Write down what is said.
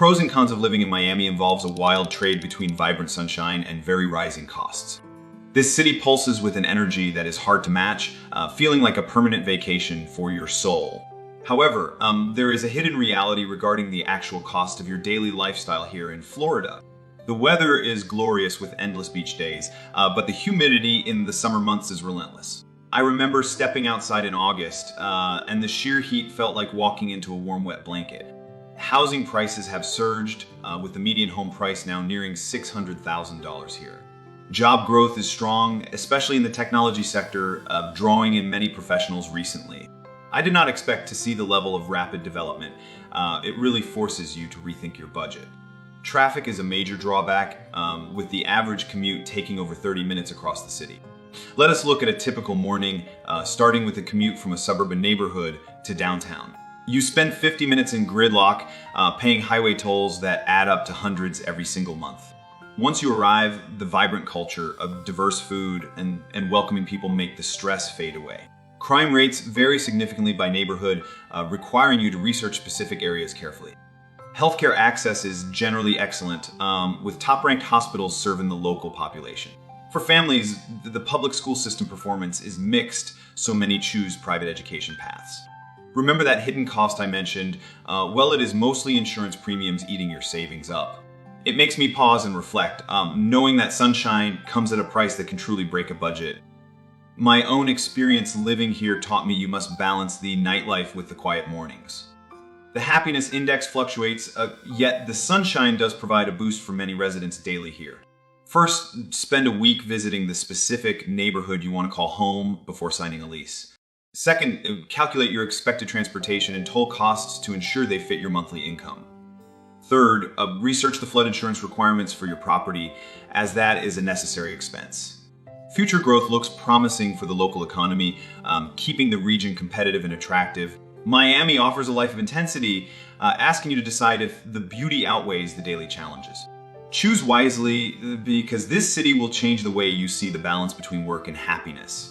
Pros and cons of living in Miami involves a wild trade between vibrant sunshine and very rising costs. This city pulses with an energy that is hard to match, feeling like a permanent vacation for your soul. However, there is a hidden reality regarding the actual cost of your daily lifestyle here in Florida. The weather is glorious with endless beach days, but the humidity in the summer months is relentless. I remember stepping outside in August, and the sheer heat felt like walking into a warm, wet blanket. Housing prices have surged, with the median home price now nearing $600,000 here. Job growth is strong, especially in the technology sector, drawing in many professionals recently. I did not expect to see the level of rapid development. It really forces you to rethink your budget. Traffic is a major drawback, with the average commute taking over 30 minutes across the city. Let us look at a typical morning, starting with a commute from a suburban neighborhood to downtown. You spend 50 minutes in gridlock, paying highway tolls that add up to hundreds every single month. Once you arrive, the vibrant culture of diverse food and welcoming people make the stress fade away. Crime rates vary significantly by neighborhood, requiring you to research specific areas carefully. Healthcare access is generally excellent, with top-ranked hospitals serving the local population. For families, the public school system performance is mixed, so many choose private education paths. Remember that hidden cost I mentioned? Well, it is mostly insurance premiums eating your savings up. It makes me pause and reflect, knowing that sunshine comes at a price that can truly break a budget. My own experience living here taught me you must balance the nightlife with the quiet mornings. The happiness index fluctuates, yet the sunshine does provide a boost for many residents daily here. First, spend a week visiting the specific neighborhood you want to call home before signing a lease. Second, calculate your expected transportation and toll costs to ensure they fit your monthly income. Third, research the flood insurance requirements for your property, as that is a necessary expense. Future growth looks promising for the local economy, keeping the region competitive and attractive. Miami offers a life of intensity, asking you to decide if the beauty outweighs the daily challenges. Choose wisely, because this city will change the way you see the balance between work and happiness.